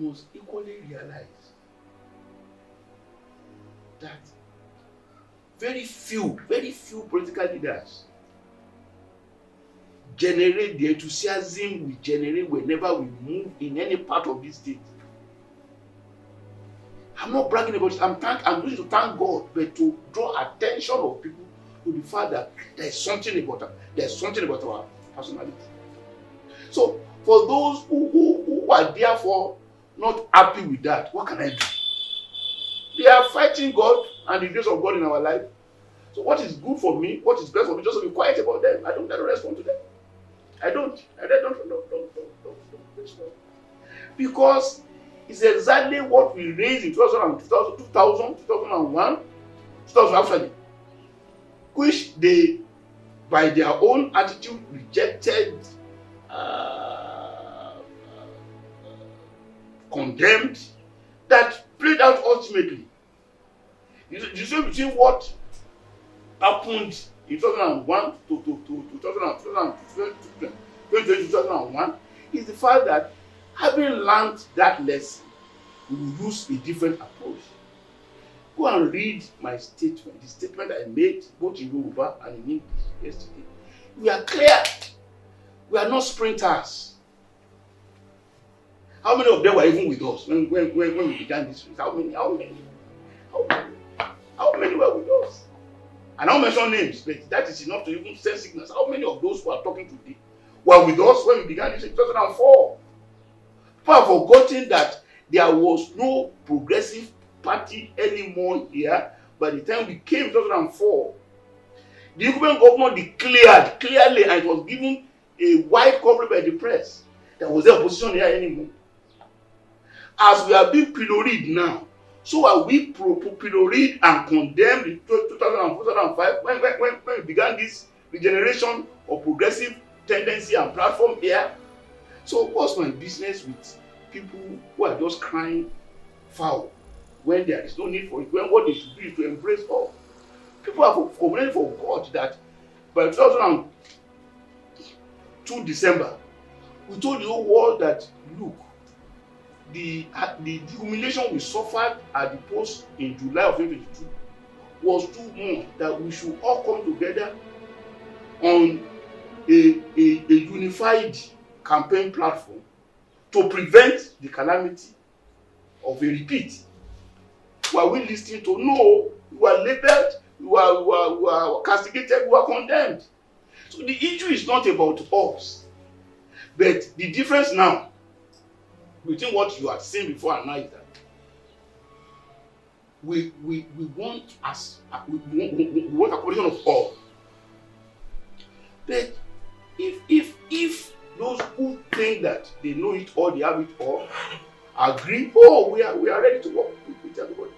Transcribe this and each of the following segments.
must equally realize that very few political leaders generate the enthusiasm we generate whenever we move in any part of this state. I'm not bragging about it. I'm going to thank God, but to draw attention of people to the fact that there's something about our personality. So for those who are therefore not happy with that, what can I do? They are fighting God and the grace of God in our life. So what is good for me, what is best for me, just to be quiet about them. I don't respond to them. I don't respond. Because it's exactly what we raised in 2000, 2001, 2000 actually, which they, by their own attitude, rejected, condemned, that played out ultimately. You see between what happened in 2001 to 2001 is the fact that having learned that lesson, we will use a different approach. Go and read my statement, the statement I made both in Yoruba and in English yesterday. We are clear. We are not sprinters. How many of them were even with us when we began this race? How many were with us? And I'll mention names, but that is enough to even send signals. How many of those who are talking today were with us when we began this in 2004? People have forgotten that there was no progressive party anymore here by the time we came in 2004. The incumbent governor declared clearly, and it was given a wide coverage by the press, there was no opposition here anymore. As we are being pilloried now, so are we pilloried and condemned in 2004, 2005 when we began this regeneration of progressive tendency and platform here. So what's my business with people who are just crying foul when there is no need for it, when what they should do is to embrace all? People have completely forgot that by 2002 December, we told the whole world that, look, the humiliation we suffered at the post in July of 2022 was too much, that we should all come together on a unified campaign platform to prevent the calamity of a repeat. Were we listening to? No, we were labeled, we were castigated, we were condemned. So the issue is not about us, but the difference now between what you had seen before and now is that we want a coalition of all. But if those who think that they know it all, they have it all, agree, we are ready to work with everybody.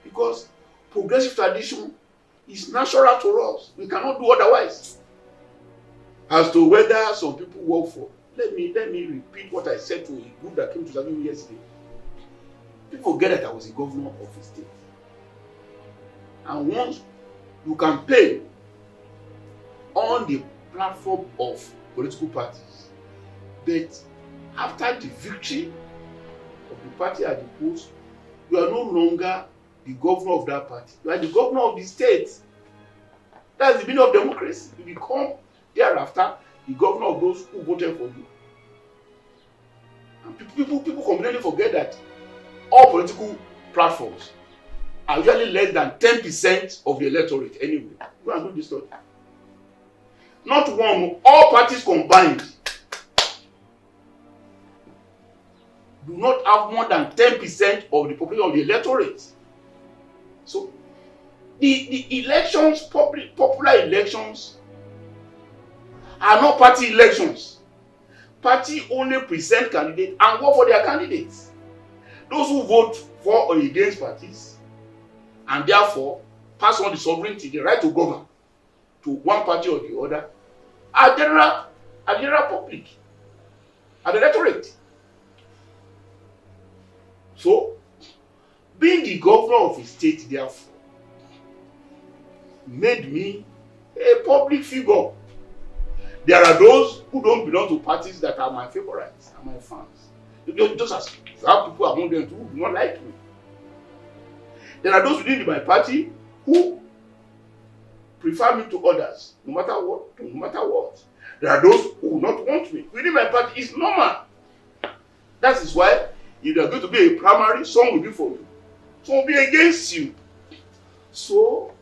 Because progressive tradition is natural to us. We cannot do otherwise. As to whether some people work for, let me repeat what I said to a group that came to serve me yesterday. People forget that I was a governor of a state. And once you campaign on the platform of political parties, but after the victory of the party at the polls, you are no longer the governor of that party. You are the governor of the state. That's the meaning of democracy. You become thereafter the governor of those who voted for you. And people completely forget that all political platforms are usually less than 10% of the electorate anyway. Go and do this study. Not one, all parties combined do not have more than 10% of the population of the electorate. So the elections, popular elections, are not party elections. Party only present candidates and vote for their candidates. Those who vote for or against parties and therefore pass on the sovereignty, the right to govern, to one party or the other, are general public, are the electorate. So, being the governor of a state, therefore, made me a public figure. There are those who don't belong to parties that are my favorites and my fans. Just as you have people among them who do not like me. There are those within my party who prefer me to others, no matter what. There are those who will not want me. Within my party is normal. That is why if there are going to be a primary, some will be for you, some will be against you. So,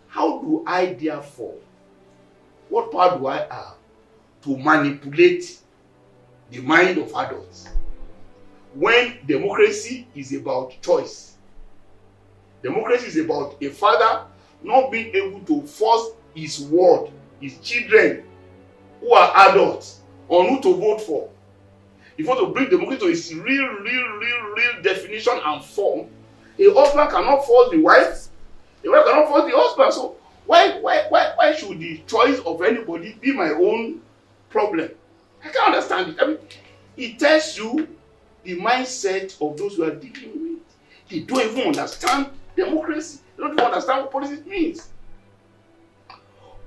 how do I therefore, what power do I have to manipulate the mind of adults when democracy is about choice? Democracy is about a father not being able to force his word, his children who are adults, on who to vote for. If you want to bring democracy to its real definition and form, a husband cannot force the wife, the wife cannot force the husband. So why should the choice of anybody be my own problem? I can't understand it. I mean, it tells you the mindset of those who are dealing with. They don't even understand democracy. They don't even understand what politics means.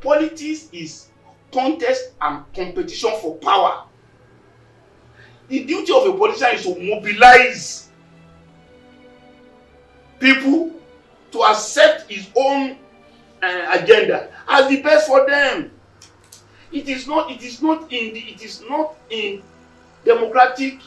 Politics is contest and competition for power. The duty of a politician is to mobilize people to accept his own agenda as the best for them. It is not in democratic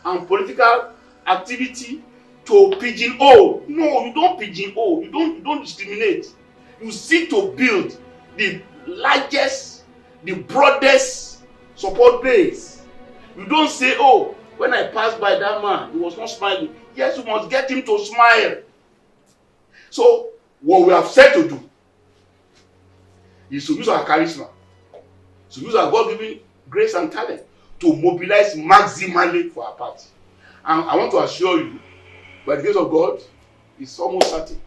and political activity to pigeonhole. No, you don't pigeonhole. You don't discriminate. You seek to build the largest, the broadest support base. You don't say, oh, when I passed by that man, he was not smiling. Yes, you must get him to smile. So, what we have said to do is to use our charisma, to use our God-given grace and talent to mobilize maximally for our party. And I want to assure you, by the grace of God, it's almost certain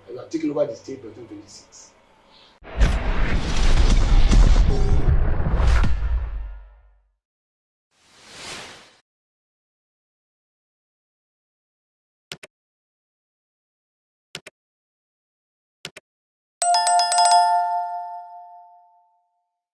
that we are taking over the state by 2026.